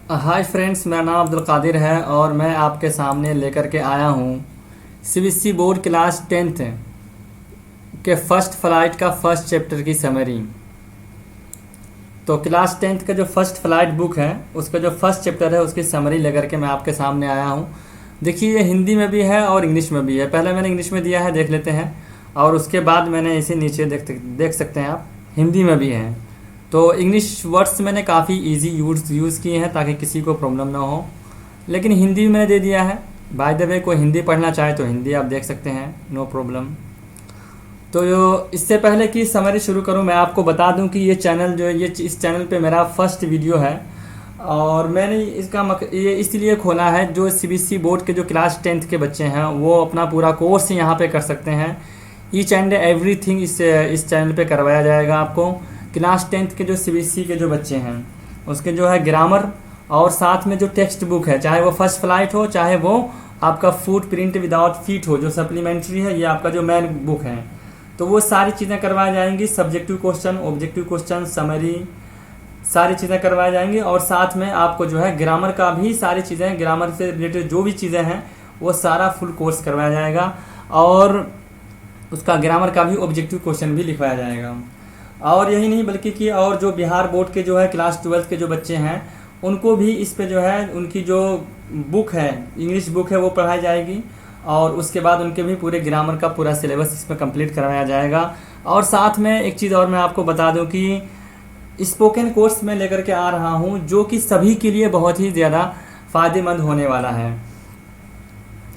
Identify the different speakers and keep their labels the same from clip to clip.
Speaker 1: Hi friends, मेरा नाम अब्दुल कादिर है और मैं आपके सामने लेकर के आया हूँ सीबीएसई बोर्ड क्लास 10th के फर्स्ट फ्लाइट का फर्स्ट चैप्टर की समरी। तो क्लास 10th का जो फर्स्ट फ्लाइट बुक है उसका जो फर्स्ट चैप्टर है उसकी समरी लेकर के मैं आपके सामने आया हूँ। देखिए, ये हिंदी में भी है और इंग्लिश में भी है। पहले मैंने इंग्लिश में दिया है, देख लेते हैं, और उसके बाद मैंने इसे नीचे देख सकते हैं आप, हिंदी में भी है। तो इंग्लिश वर्ड्स मैंने काफ़ी इजी यूज़ किए हैं ताकि किसी को प्रॉब्लम ना हो, लेकिन हिंदी में मैंने दे दिया है। बाय द वे, कोई हिंदी पढ़ना चाहे तो हिंदी आप देख सकते हैं, नो प्रॉब्लम। तो इससे पहले कि समरी शुरू करूं, मैं आपको बता दूं कि ये चैनल जो है, ये इस चैनल पे मेरा फर्स्ट वीडियो है और मैंने ये इसलिए खोला है, जो सीबीएसई बोर्ड के जो क्लास 10th के बच्चे हैं वो अपना पूरा कोर्स यहाँ पे कर सकते हैं। ईच एंड एवरीथिंग इस चैनल पे करवाया जाएगा आपको। क्लास 10th के जो सीबीएसई के जो बच्चे हैं उसके जो है ग्रामर और साथ में जो टेक्स्ट बुक है, चाहे वो फर्स्ट फ्लाइट हो, चाहे वो आपका फुट प्रिंट विदाउट फीट हो, जो सप्लीमेंट्री है, ये आपका जो मेन बुक है, तो वो सारी चीज़ें करवाई जाएंगी। Subjective question, objective question, summary, सारी चीज़ें करवाई जाएंगी। और साथ में आपको जो है ग्रामर का भी सारी चीज़ें, ग्रामर से रिलेटेड जो भी चीज़ें हैं वो सारा फुल कोर्स करवाया जाएगा और उसका ग्रामर का भी ऑब्जेक्टिव क्वेश्चन भी लिखवाया जाएगा। और यही नहीं बल्कि कि और जो बिहार बोर्ड के जो है क्लास 12 के जो बच्चे हैं उनको भी इस पे जो है उनकी जो बुक है, इंग्लिश बुक है, वो पढ़ाई जाएगी और उसके बाद उनके भी पूरे ग्रामर का पूरा सिलेबस इसमें कंप्लीट करवाया जाएगा। और साथ में एक चीज़ और मैं आपको बता दूं कि स्पोकन कोर्स में लेकर के आ रहा हूं जो कि सभी के लिए बहुत ही ज़्यादा फ़ायदेमंद होने वाला है।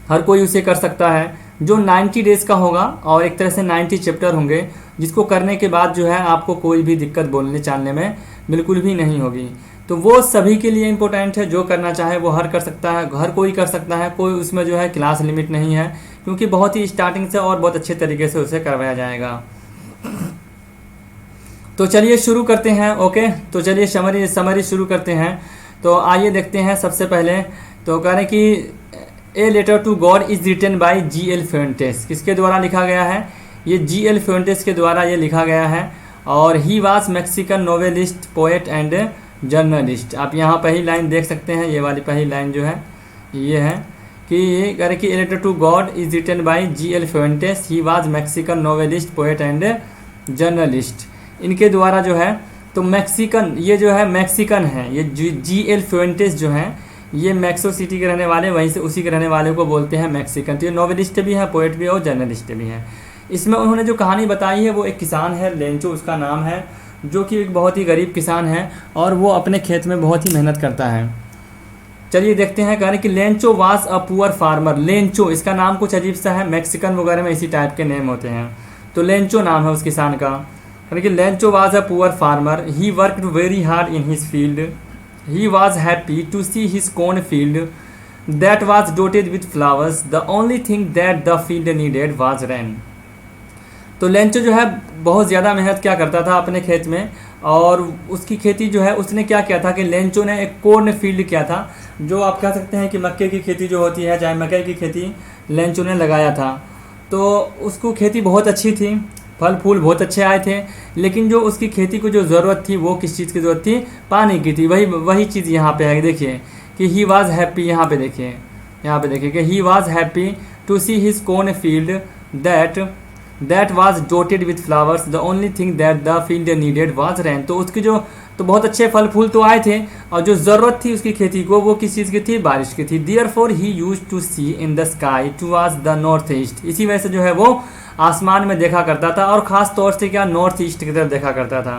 Speaker 1: हर कोई उसे कर सकता है, जो 90 डेज़ का होगा और एक तरह से 90 चैप्टर होंगे, जिसको करने के बाद जो है आपको कोई भी दिक्कत बोलने चालने में बिल्कुल भी नहीं होगी। तो वो सभी के लिए इम्पोर्टेंट है, जो करना चाहे वो हर कोई कर सकता है। कोई उसमें जो है क्लास लिमिट नहीं है, क्योंकि बहुत ही स्टार्टिंग से और बहुत अच्छे तरीके से उसे करवाया जाएगा। तो चलिए शुरू करते हैं। ओके, तो चलिए समरी शुरू करते हैं। तो आइए देखते हैं। सबसे पहले तो कह रहे कि a letter to God is written by G.L. Fuentes. किसके द्वारा लिखा गया है? ये G.L. फ्यूएंटेस के द्वारा ये लिखा गया है। और ही was Mexican novelist, poet and journalist. आप यहाँ पहली लाइन देख सकते हैं, ये वाली पहली लाइन जो है ये है कि कह रहे कि a letter to God is written by G.L. Fuentes, he was Mexican novelist, poet and journalist. इनके द्वारा जो है, तो मैक्सिकन, ये जो है मैक्सिकन है, ये G.L. फ्यूएंटेस जो है ये मैक्सो सिटी के रहने वाले, वहीं से उसी के रहने वाले को बोलते हैं मैक्सिकन। तो ये नॉवेलिस्ट भी हैं, पोएट भी है और जर्नलिस्ट भी हैं। इसमें उन्होंने जो कहानी बताई है वो एक किसान है, लेंचो उसका नाम है, जो कि एक बहुत ही गरीब किसान है और वो अपने खेत में बहुत ही मेहनत करता है। चलिए देखते हैं। कह रहे कि Lencho was a poor farmer. Lencho, इसका नाम कुछ अजीब सा है, मैक्सिकन वगैरह में इसी टाइप के नेम होते हैं। तो लेंचो नाम है उस किसान का। कह रहे कि Lencho was a poor farmer, he worked very hard in his field, he was happy to see his cornfield that was dotted with flowers, the only thing that the field needed was rain। तो Lencho जो है बहुत ज़्यादा मेहनत क्या करता था अपने खेत में, और उसकी खेती जो है उसने क्या किया था कि लेंचो ने एक कॉर्न फील्ड किया था, जो आप कह सकते हैं कि मक्के की खेती जो होती है, चाहे मकई की खेती लेंचो ने लगाया था। तो उसको खेती बहुत अच्छी थी, फल फूल बहुत अच्छे आए थे, लेकिन जो उसकी खेती को जो ज़रूरत थी वो किस चीज़ की ज़रूरत थी? पानी की थी। वही चीज़ यहाँ पे है, देखिए कि ही वाज हैप्पी। यहाँ पे देखिए कि he was happy to see his corn field that was dotted with flowers, the only thing that the field needed was rain. तो उसकी जो तो बहुत अच्छे फल फूल तो आए थे और जो ज़रूरत थी उसकी खेती को वो किस चीज़ की थी? बारिश की थी। Therefore he used to see in the sky towards the north east. इसी वजह से जो है वो आसमान में देखा करता था, और ख़ास तौर से क्या, नॉर्थ ईस्ट की तरफ देखा करता था,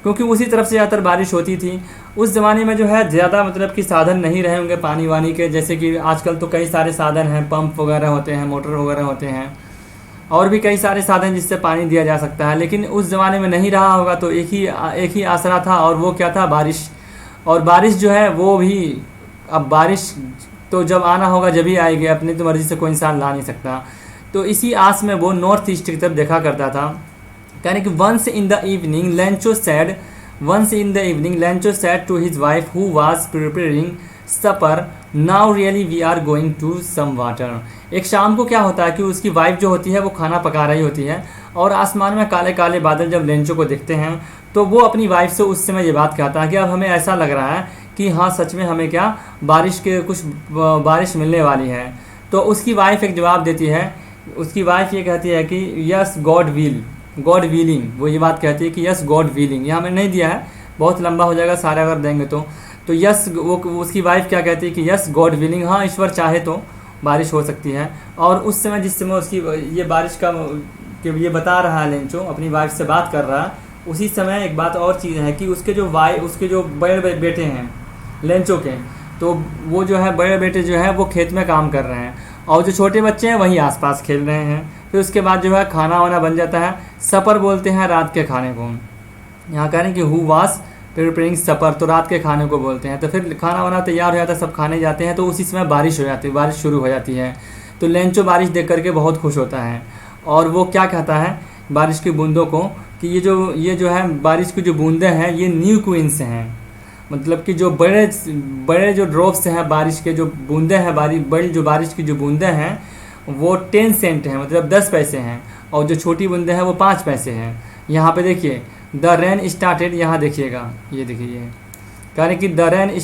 Speaker 1: क्योंकि उसी तरफ से ज़्यादातर बारिश होती थी। उस ज़माने में जो है ज़्यादा मतलब कि साधन नहीं रहे होंगे पानी वानी के, जैसे कि आजकल तो कई सारे साधन हैं, पंप वगैरह होते हैं, मोटर वगैरह होते हैं, और भी कई सारे साधन जिससे पानी दिया जा सकता है। लेकिन उस ज़माने में नहीं रहा होगा, तो एक ही आसरा था, और वो क्या था? बारिश। और बारिश जो है वो भी, अब बारिश तो जब आना होगा जब ही आएगी, अपनी तो मर्ज़ी से कोई इंसान ला नहीं सकता। तो इसी आस में वो नॉर्थ ईस्ट की तरफ देखा करता था। यानी कि once in the evening Lencho said to his wife who was preparing supper, now really we are going to some water. एक शाम को क्या होता है कि उसकी वाइफ जो होती है वो खाना पका रही होती है, और आसमान में काले काले बादल जब लेंचो को दिखते हैं तो वो अपनी वाइफ से उस समय ये बात कहता है कि अब हमें ऐसा लग रहा है कि हाँ सच में हमें क्या बारिश मिलने वाली है। तो उसकी वाइफ एक जवाब देती है, उसकी वाइफ ये कहती है कि यस गॉड विलिंग, वो ये बात कहती है कि यस गॉड विलिंग। यहाँ मैंने नहीं दिया है, बहुत लंबा हो जाएगा सारे अगर देंगे तो यस वो उसकी वाइफ क्या कहती है कि यस गॉड विलिंग, हाँ ईश्वर चाहे तो बारिश हो सकती है। और उस समय जिस समय उसकी ये बारिश का कि ये बता रहा है लेंचो, अपनी वाइफ से बात कर रहा है, उसी समय एक बात और चीज़ है कि उसके जो बड़े बेटे हैं लेंचो के, तो वो जो है बड़े बेटे जो है वो खेत में काम कर रहे हैं और जो छोटे बच्चे हैं वहीं आसपास खेल रहे हैं। फिर उसके बाद जो है खाना वाना बन जाता है, सपर बोलते हैं रात के खाने को। यहाँ कह रहे हैं कि हु वाज प्रिपेयरिंग सपर, तो रात के खाने को बोलते हैं। तो फिर खाना वाना तैयार हो जाता है, सब खाने जाते हैं, तो उसी समय बारिश हो जाती है, बारिश शुरू हो जाती है। तो लेंचो बारिश देख करके बहुत खुश होता है और वो क्या कहता है बारिश की बूंदों को कि ये जो है बारिश की जो बूंदें हैं ये न्यू क्वींस हैं, मतलब कि जो बड़े जो ड्रॉप्स हैं बारिश के जो बूंदें हैं, बड़ी जो बारिश की जो बूंदें हैं वो 10 सेंट हैं, मतलब 10 पैसे हैं, और जो छोटी बूंदें हैं वो 5 पैसे हैं। यहाँ पे देखिए द रेन स्टार्टेड, यहाँ देखिएगा, ये देखिए कह रहे कि the rain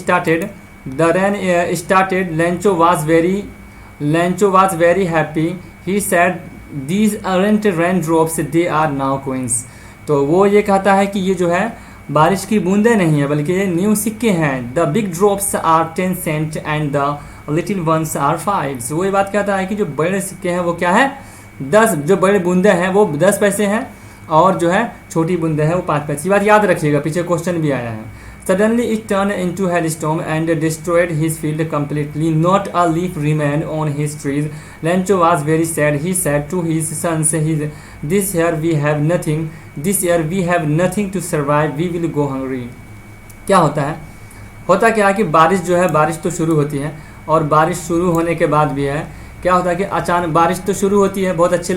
Speaker 1: started Lencho was very happy he said these aren't rain drops they are now coins. तो वो ये कहता है कि ये जो है बारिश की बूंदें नहीं है बल्कि ये न्यू सिक्के हैं। The big drops are 10 cent and the little ones are 5। वो ये बात कहता है कि जो बड़े सिक्के हैं वो क्या है 10, जो बड़े बूंदे हैं वो 10 पैसे हैं और जो है छोटी बूंदे हैं वो 5 पैसे। ये बात याद रखिएगा, पीछे क्वेश्चन भी आया है। Suddenly it turned into hailstorm and destroyed his field completely. Not a leaf remained on his trees. Lencho was very sad. He said to his sons, "This year we have nothing. This year we have nothing to survive. We will go hungry." क्या होता है क्या है कि बारिश जो है, बारिश तो शुरू होती है और बारिश शुरू होने के बाद भी है क्या होता है कि अचानक बारिश तो शुरू होती है, बहुत अच्छा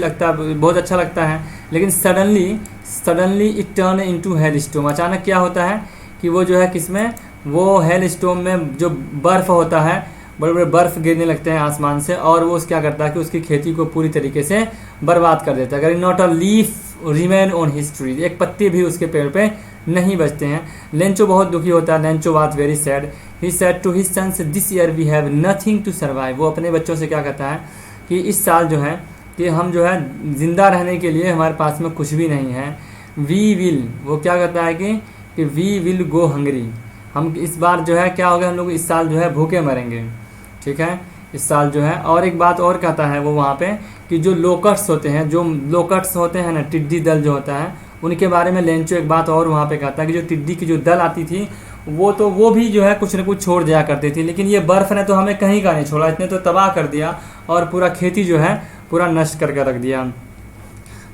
Speaker 1: लगता है, लेकिन suddenly it turn into hailstorm. अचानक क्या होता है कि वो जो है किसमें, वो हेल स्टॉर्म में जो बर्फ़ होता है, बड़े बड़े बर्फ़ गिरने लगते हैं आसमान से और वो क्या करता है कि उसकी खेती को पूरी तरीके से बर्बाद कर देता है। अगर not a leaf remain on his tree, एक पत्ते भी उसके पेड़ पे नहीं बचते हैं। लेंचो बहुत दुखी होता है। Lencho was very sad. He said to his sons this year we have nothing to survive. वो अपने बच्चों से क्या कहता है कि इस साल जो है कि हम जो है ज़िंदा रहने के लिए हमारे पास में कुछ भी नहीं है। वी विल, वो क्या कहता है कि वी विल गो हंग्री, हम इस बार जो है क्या होगा, हम लोग इस साल जो है भूखे मरेंगे, ठीक है, इस साल जो है। और एक बात और कहता है वो वहाँ पे कि जो लोकट्स होते हैं ना, टिड्डी दल जो होता है, उनके बारे में लेंचो एक बात और वहाँ पे कहता है कि जो टिड्डी की जो दल आती थी वो भी जो है कुछ न कुछ छोड़ दिया करती थी, लेकिन ये बर्फ़ ने तो हमें कहीं का नहीं छोड़ा, इतने तो तबाह कर दिया और पूरा खेती जो है पूरा नष्ट करके रख दिया।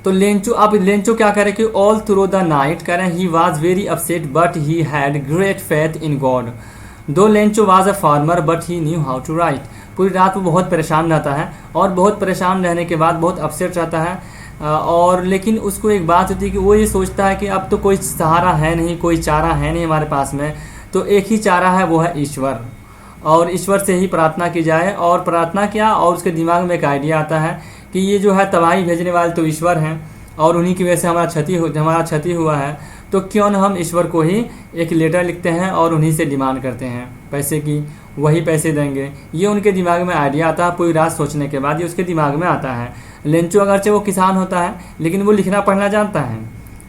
Speaker 1: तो लेंचो क्या कह रहे कि ऑल थ्रू द नाइट कह रहे हैं he was very upset but he had great faith in God. Though Lencho was a farmer but he knew how to write. पूरी रात वो बहुत परेशान रहता है और बहुत परेशान रहने के बाद बहुत अपसेट रहता है और लेकिन उसको एक बात होती है कि वो ये सोचता है कि अब तो कोई सहारा है नहीं, कोई चारा है नहीं हमारे पास में, तो एक ही चारा है वो है ईश्वर, और ईश्वर से ही प्रार्थना की जाए। और प्रार्थना किया और उसके दिमाग में एक आइडिया आता है कि ये जो है तबाही भेजने वाले तो ईश्वर हैं और उन्हीं की वजह से हमारा क्षति हुआ है, तो क्यों न हम ईश्वर को ही एक लेटर लिखते हैं और उन्हीं से डिमांड करते हैं पैसे की, वही पैसे देंगे। ये उनके दिमाग में आइडिया आता है, पूरी रात सोचने के बाद ये उसके दिमाग में आता है। लेंचो अगरचे वो किसान होता है लेकिन वो लिखना पढ़ना जानता है।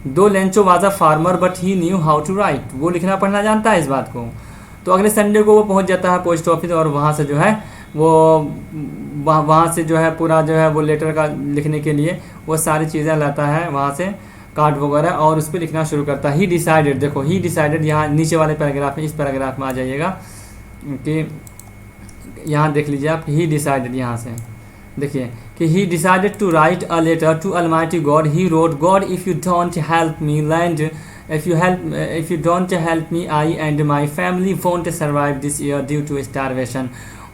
Speaker 1: Though Lencho was a farmer but he knew how to write. वो लिखना पढ़ना जानता है इस बात को। तो अगले संडे को वो पहुंच जाता है पोस्ट ऑफिस और वहाँ से जो है वहाँ से जो है पूरा जो है वो लेटर का लिखने के लिए वो सारी चीज़ें लाता है वहाँ से, कार्ड वगैरह, और उस पर लिखना शुरू करता है। ही डिसाइडेड, देखो ही डिसाइडेड यहाँ नीचे वाले पैराग्राफ में, इस पैराग्राफ में आ जाइएगा कि यहाँ देख लीजिए आप, ही डिसाइडेड, यहाँ से देखिए कि he decided to write a letter to almighty God. He wrote God if you don't help me land if you don't help me I and my family won't survive this year due to starvation।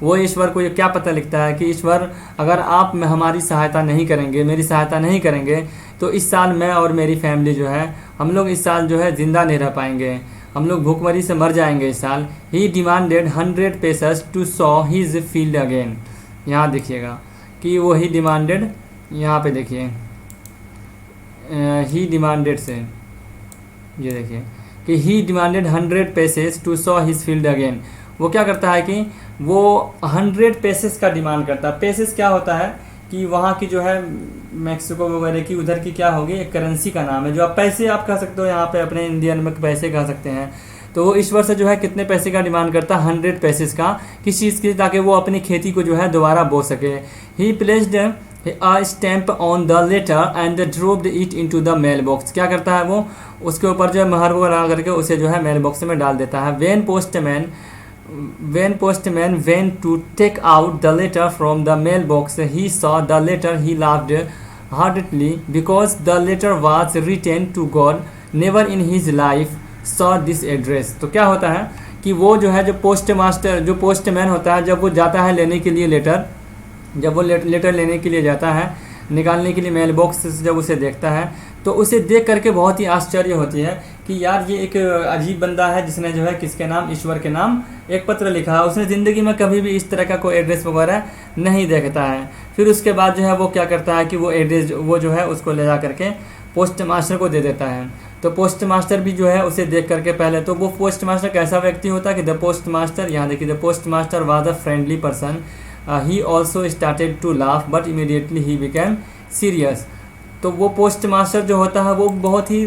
Speaker 1: वो ईश्वर को ये क्या पता लिखता है कि ईश्वर अगर आप हमारी सहायता नहीं करेंगे, मेरी सहायता नहीं करेंगे, तो इस साल मैं और मेरी फैमिली जो है हम लोग इस साल जो है ज़िंदा नहीं रह पाएंगे, हम लोग भूखमरी से मर जाएंगे इस साल। He demanded 100 pesos to sow his field again. यहाँ देखिएगा कि वो ही डिमांडेड, यहाँ पे देखिए ही डिमांडेड से ये देखिए कि he demanded 100 pesos to sow his field again. वो क्या करता है कि वो 100 पैसेज का डिमांड करता है। पैसेज क्या होता है कि वहाँ की जो है मैक्सिको वगैरह की उधर की क्या होगी, एक करेंसी का नाम है, जो आप पैसे आप कह सकते हो, यहाँ पे अपने इंडियन में पैसे कह सकते हैं। तो वो ईश्वर से जो है कितने पैसे का डिमांड करता है, 100 पैसेज का, किस चीज़ की, ताकि वो अपनी खेती को जो है दोबारा बो सके। ही placed a stamp on the letter and dropped it into the mail box। क्या करता है वो, उसके ऊपर जो है महर को लगा करके उसे जो है मेल बॉक्स में डाल देता है। when postman went to take out the letter from the mailbox, he saw the letter, he laughed heartily because the letter was written to God, never in his life saw this address। तो क्या होता है कि वो जो है, जो postman होता है, जब वो जाता है लेने के लिए लेटर, जब वो लेटर लेने के लिए जाता है, निकालने के लिए मेल बॉक्स से जब उसे देखता है, तो उसे देख करके बहुत ही आश्चर्य होती है कि यार ये एक अजीब बंदा है जिसने जो है किसके नाम, ईश्वर के नाम एक पत्र लिखा है। उसने ज़िंदगी में कभी भी इस तरह का कोई एड्रेस वगैरह नहीं देखता है। फिर उसके बाद जो है वो क्या करता है कि वो एड्रेस वो जो है उसको ले जा करके पोस्ट मास्टर को दे देता है। तो पोस्ट मास्टर भी जो है उसे देख करके, पहले तो वो पोस्ट मास्टर कैसा व्यक्ति होता है कि द पोस्ट मास्टर, यहाँ देखिए, the post master was a friendly person, he also started to laugh but immediately he became serious. तो वो पोस्ट मास्टर जो होता है वो बहुत ही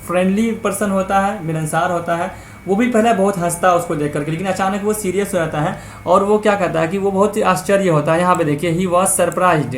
Speaker 1: फ्रेंडली पर्सन होता है, मिलनसार होता है। वो भी पहले बहुत हंसता है उसको देख करके, लेकिन अचानक वो सीरियस हो जाता है और वो क्या कहता है कि वो बहुत ही आश्चर्य होता है। यहाँ पे देखिए, ही वॉज सरप्राइज्ड,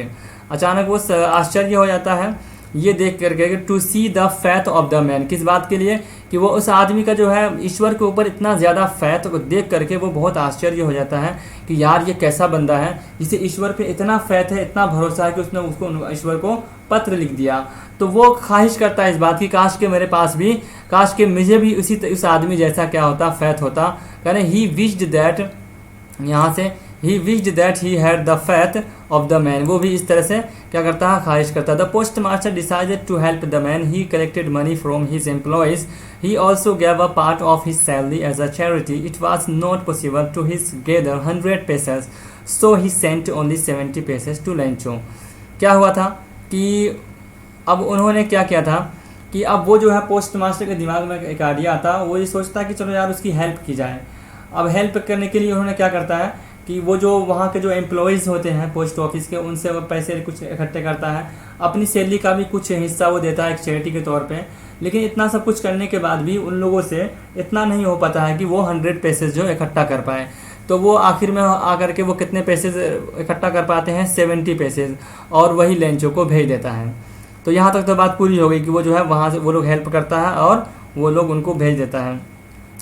Speaker 1: अचानक वो आश्चर्य हो जाता है ये देख करके, to see the faith of the man. किस बात के लिए, कि वो उस आदमी का जो है ईश्वर के ऊपर इतना ज़्यादा फैथ को देख करके वो बहुत आश्चर्य हो जाता है कि यार ये कैसा बंदा है जिसे ईश्वर पे इतना फैथ है, इतना भरोसा है कि उसने उसको ईश्वर को पत्र लिख दिया। तो वो ख्वाहिश करता है इस बात की, काश के मेरे पास भी, काश के मुझे भी उस आदमी जैसा क्या होता, फैथ होता। कह ही विश्ड दैट, यहाँ से he wished that he had the faith of the man. वो भी इस तरह से क्या करता है, ख्वाहिश करता है। The post master decided to help the man, he collected money from his employees, he also gave a part of his salary as a charity। It was not possible to his gather 100 pesos, so he sent only 70 pesos to Lencho। क्या हुआ था कि अब उन्होंने क्या किया था कि अब वो जो है पोस्ट मास्टर के दिमाग में एक आइडिया आता, वो ये सोचता है कि चलो यार उसकी हेल्प की जाए। अब हेल्प करने के लिए उन्होंने क्या करता है कि वो जो वहाँ के जो एम्प्लॉयज़ होते हैं पोस्ट ऑफिस के, उनसे वो पैसे कुछ इकट्ठे करता है, अपनी सैलरी का भी कुछ हिस्सा वो देता है एक चैरिटी के तौर पे। लेकिन इतना सब कुछ करने के बाद भी उन लोगों से इतना नहीं हो पाता है कि वो 100 पैसे जो इकट्ठा कर पाए। तो वो आखिर में आकर के वो कितने पैसे इकट्ठा कर पाते हैं, 70 पैसे, और वही लेंचो को भेज देता है। तो यहाँ तक तो बात पूरी हो गई कि वो जो है वहाँ से वो लोग हेल्प करता है और वो लोग उनको भेज देता है,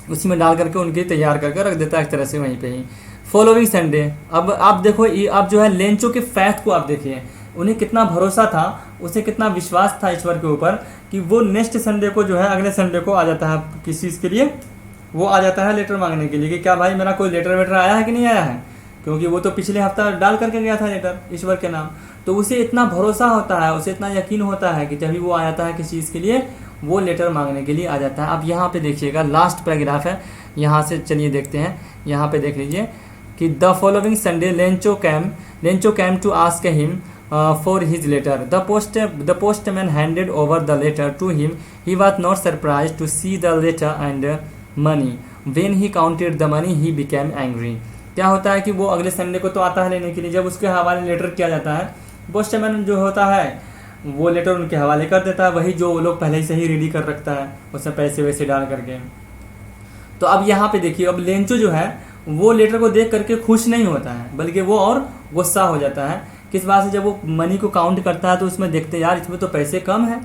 Speaker 1: उसी में डाल करके उनके तैयार करके रख देता है एक तरह से वहीं पे ही। फॉलोइंग संडे, अब आप देखो, अब जो है लेंचो के फैथ को आप देखिए, उन्हें कितना भरोसा था, उसे कितना विश्वास था ईश्वर के ऊपर कि वो नेक्स्ट संडे को जो है, अगले संडे को आ जाता है किस चीज़ के लिए, वो आ जाता है लेटर मांगने के लिए कि क्या भाई मेरा कोई लेटर वेटर आया है कि नहीं आया है, क्योंकि वो तो पिछले हफ्ता डाल करके गया था लेटर ईश्वर के नाम। तो उसे इतना भरोसा होता है, उसे इतना यकीन होता है कि जब भी वो आ जाता है किस चीज़ के लिए, वो लेटर मांगने के लिए आ जाता है। अब यहाँ पे देखिएगा लास्ट पैराग्राफ है, यहाँ से चलिए देखते हैं, यहाँ पे देख लीजिए कि the following Sunday Lencho came to ask him for his letter। The postman handed over the letter to him। He was not surprised to see the letter and money। When he counted the money, he became angry। क्या होता है कि वो अगले Sunday को तो आता है लेने के लिए, जब उसके हवाले लेटर किया जाता है, पोस्टमैन जो होता है वो लेटर उनके हवाले कर देता है, वही जो वो लोग पहले से ही रेडी कर रखता है उसमें पैसे वैसे डाल करके। तो अब यहाँ पे देखिए, अब लेंचो जो है वो लेटर को देख करके खुश नहीं होता है, बल्कि वो और गुस्सा हो जाता है। किस बात से, जब वो मनी को काउंट करता है तो उसमें देखते यार इसमें तो पैसे कम है।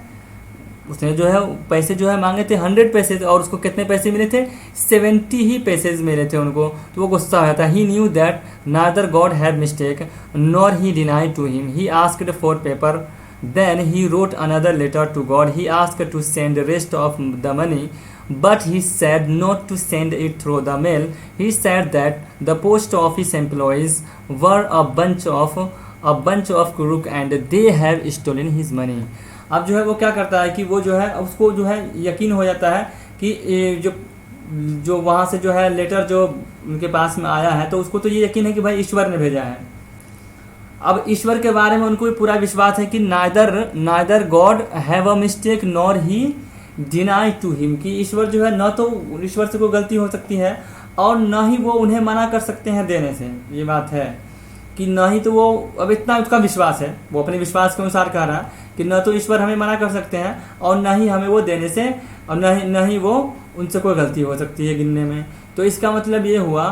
Speaker 1: उसने जो है पैसे जो है मांगे थे 100 पैसे और उसको कितने पैसे मिले थे, 70 ही पैसे मिले थे उनको। तो वो गुस्सा हो जाता है। He knew that neither God had mistake nor he denied to him. He asked for paper, then he wrote another letter to God. He asked to send rest of the money, but he said not to send it through the mail। He said that the post office employees were a bunch of crook and they have stolen his money। अब जो है वो क्या करता है कि वो जो है उसको जो है यकीन हो जाता है कि जो वहाँ से जो है लेटर जो उनके पास में आया है, तो उसको तो ये यकीन है कि भाई ईश्वर ने भेजा है। अब ईश्वर के बारे में उनको भी पूरा विश्वास है कि neither God have a mistake nor he deny to him, कि ईश्वर जो है, न तो ईश्वर से कोई गलती हो सकती है और न ही वो उन्हें मना कर सकते हैं देने से। ये बात है कि न ही तो वो, अब इतना उसका विश्वास है, वो अपने विश्वास के अनुसार कह रहा है कि न तो ईश्वर हमें मना कर सकते हैं और न ही हमें वो देने से, और न ही वो उनसे कोई गलती हो सकती है गिनने में। तो इसका मतलब ये हुआ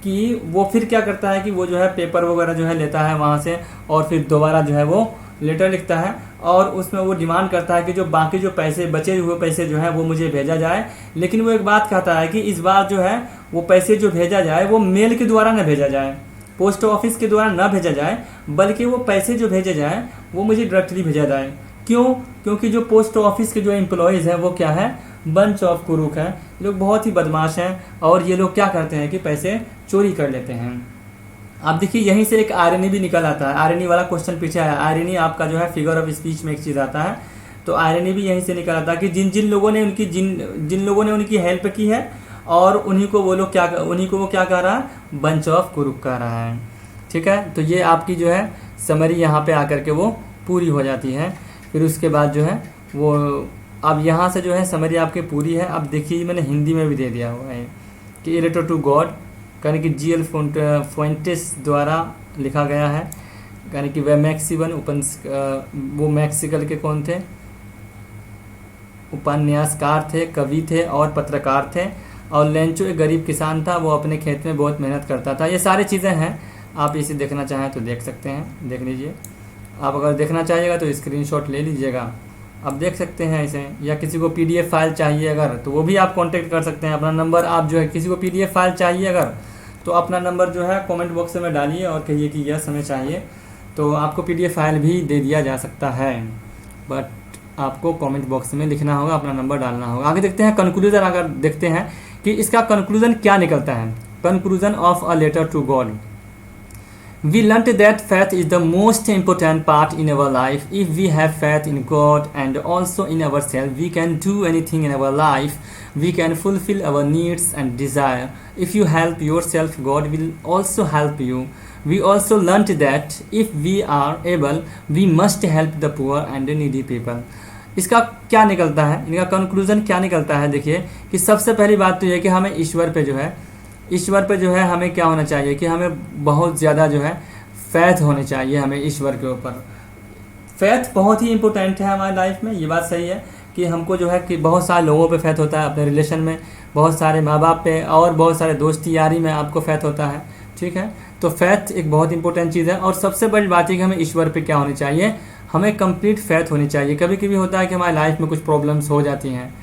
Speaker 1: कि वो फिर क्या करता है कि वो जो है पेपर वगैरह जो है लेता है वहाँ से, और फिर दोबारा जो है वो लेटर लिखता है और उसमें वो डिमांड करता है कि जो बाकी जो पैसे, बचे हुए पैसे जो है वो मुझे भेजा जाए। लेकिन वो एक बात कहता है कि इस बार जो है वो पैसे जो भेजा जाए वो मेल के द्वारा न भेजा जाए, पोस्ट ऑफिस के द्वारा न भेजा जाए, बल्कि वो पैसे जो भेजे जाए वो मुझे डायरेक्टली भेजा जाए। क्यों? क्योंकि जो पोस्ट ऑफिस के जो एम्प्लॉयज़ हैं वो क्या है, बंच ऑफ कुरूक हैं, लोग बहुत ही बदमाश हैं और ये लोग क्या करते हैं कि पैसे चोरी कर लेते हैं। आप देखिए यहीं से एक आयरनी भी निकल आता है, आयरनी वाला क्वेश्चन पीछे आया। आयरनी आपका जो है फिगर ऑफ स्पीच में एक चीज़ आता है, तो आयरनी भी यहीं से निकल आता है कि जिन लोगों ने उनकी हेल्प की है और उन्हीं को वो क्या कह रहा है, बंच ऑफ कुरूक कह रहा है। ठीक है, तो ये आपकी जो है समरी यहाँ पे आकर के वो पूरी हो जाती है। फिर उसके बाद जो है वो, अब यहाँ से जो है समरी आपकी पूरी है। अब देखिए मैंने हिंदी में भी दे दिया हुआ है कि ए लेटर टू गॉड, यानी कि जी.एल. फुएंटेस द्वारा लिखा गया है, यानी कि वह मैक्सिबन वो मैक्सिकल के कौन थे, उपन्यासकार थे, कवि थे और पत्रकार थे। और लेंचो एक गरीब किसान था, वो अपने खेत में बहुत मेहनत करता था। ये सारी चीज़ें हैं, आप इसे देखना चाहें तो देख सकते हैं, देख लीजिए। आप अगर देखना चाहिएगा तो स्क्रीनशॉट ले लीजिएगा, आप देख सकते हैं इसे। या किसी को PDF फाइल चाहिए अगर, तो वो भी आप कांटेक्ट कर सकते हैं। अपना नंबर आप जो है, किसी को PDF फाइल चाहिए अगर तो अपना नंबर जो है कमेंट बॉक्स में डालिए और कहिए कि यस हमें चाहिए, तो आपको PDF फाइल भी दे दिया जा सकता है। बट आपको कमेंट बॉक्स में लिखना होगा, अपना नंबर डालना होगा। आगे देखते हैं कंक्लूजन, अगर देखते हैं कि इसका कंक्लूजन क्या निकलता है। Conclusion of a letter to God. We learnt that faith is the most important part in our life. If we have faith in God and also in ourselves, we can do anything in our life. We can fulfill our needs and desire. If you help yourself, God will also help you. We also learnt that if we are able, we must help the poor and needy people. इसका क्या निकलता है, इनका conclusion क्या निकलता है? देखिए कि सबसे पहली बात तो ये कि हमें ईश्वर पे जो है हमें क्या होना चाहिए कि हमें बहुत ज़्यादा जो है फैथ होनी चाहिए हमें ईश्वर के ऊपर। फैथ बहुत ही इंपॉर्टेंट है हमारी लाइफ में, ये बात सही है कि हमको जो है कि बहुत सारे लोगों पे फैथ होता है, अपने रिलेशन में बहुत सारे माँ बाप पे और बहुत सारे दोस्ती यारी में आपको फैथ होता है। ठीक है, तो फैथ एक बहुत इंपॉर्टेंट चीज़ है। और सबसे बड़ी बात है कि हमें ईश्वर पे क्या होनी चाहिए, हमें कंप्लीट फैथ होनी चाहिए। कभी कभी होता है कि हमारी लाइफ में कुछ प्रॉब्लम्स हो जाती हैं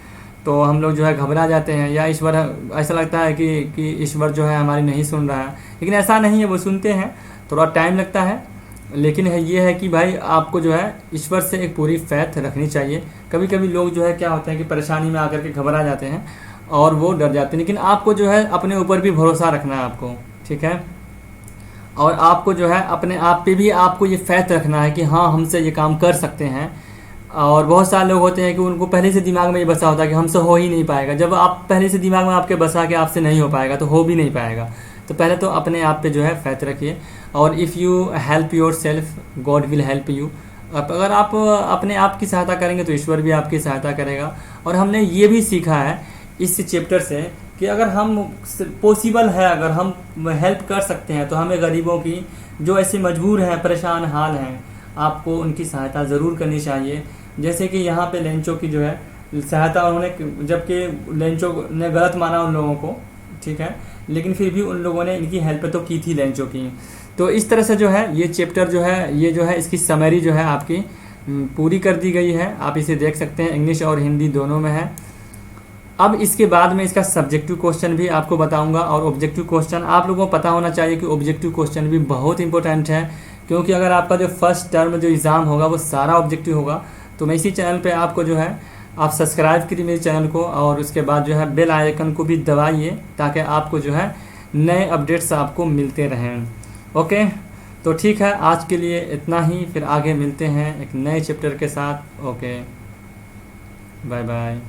Speaker 1: तो हम लोग जो है घबरा जाते हैं, या ईश्वर, ऐसा लगता है कि ईश्वर जो है हमारी नहीं सुन रहा है, लेकिन ऐसा नहीं है, वो सुनते हैं, थोड़ा टाइम लगता है। लेकिन ये है कि भाई आपको जो है ईश्वर से एक पूरी फैथ रखनी चाहिए। कभी कभी लोग जो है क्या होते हैं कि परेशानी में आकर के घबरा जाते हैं और वो डर जाते हैं, लेकिन आपको जो है अपने ऊपर भी भरोसा रखना है आपको। ठीक है, और आपको जो है अपने आप पे भी आपको ये फैथ रखना है कि हाँ हमसे ये काम कर सकते हैं। और बहुत सारे लोग होते हैं कि उनको पहले से दिमाग में ये बसा होता है कि हमसे हो ही नहीं पाएगा। जब आप पहले से दिमाग में आपके बसा कि आपसे नहीं हो पाएगा तो हो भी नहीं पाएगा। तो पहले तो अपने आप पे जो है फैथ रखिए। और if you help your self, God will help you. अगर आप अपने आप की सहायता करेंगे तो ईश्वर भी आपकी सहायता करेगा। और हमने ये भी सीखा है इस चैप्टर से कि अगर हम पॉसिबल है, अगर हम हेल्प कर सकते हैं तो हमें गरीबों की, जो ऐसे मजबूर हैं, परेशान हाल हैं, आपको उनकी सहायता ज़रूर करनी चाहिए। जैसे कि यहाँ पे लेंचो की जो है सहायता उन्होंने, जबकि लेंचो ने गलत माना उन लोगों को, ठीक है, लेकिन फिर भी उन लोगों ने इनकी हेल्प तो की थी लेंचो की। तो इस तरह से जो है ये चैप्टर जो है, ये जो है इसकी समरी जो है आपकी पूरी कर दी गई है। आप इसे देख सकते हैं, इंग्लिश और हिंदी दोनों में है। अब इसके बाद में इसका सब्जेक्टिव क्वेश्चन भी आपको बताऊंगा और ऑब्जेक्टिव क्वेश्चन। आप लोगों को पता होना चाहिए कि ऑब्जेक्टिव क्वेश्चन भी बहुत इंपॉर्टेंट है, क्योंकि अगर आपका जो फर्स्ट टर्म जो एग्ज़ाम होगा वो सारा ऑब्जेक्टिव होगा। तो मैं इसी चैनल पे आपको जो है आप सब्सक्राइब करिए मेरे चैनल को, और उसके बाद जो है बेल आइकन को भी दबाइए ताकि आपको जो है नए अपडेट्स आपको मिलते रहें। ओके, तो ठीक है, आज के लिए इतना ही, फिर आगे मिलते हैं एक नए चैप्टर के साथ। Okay, bye bye.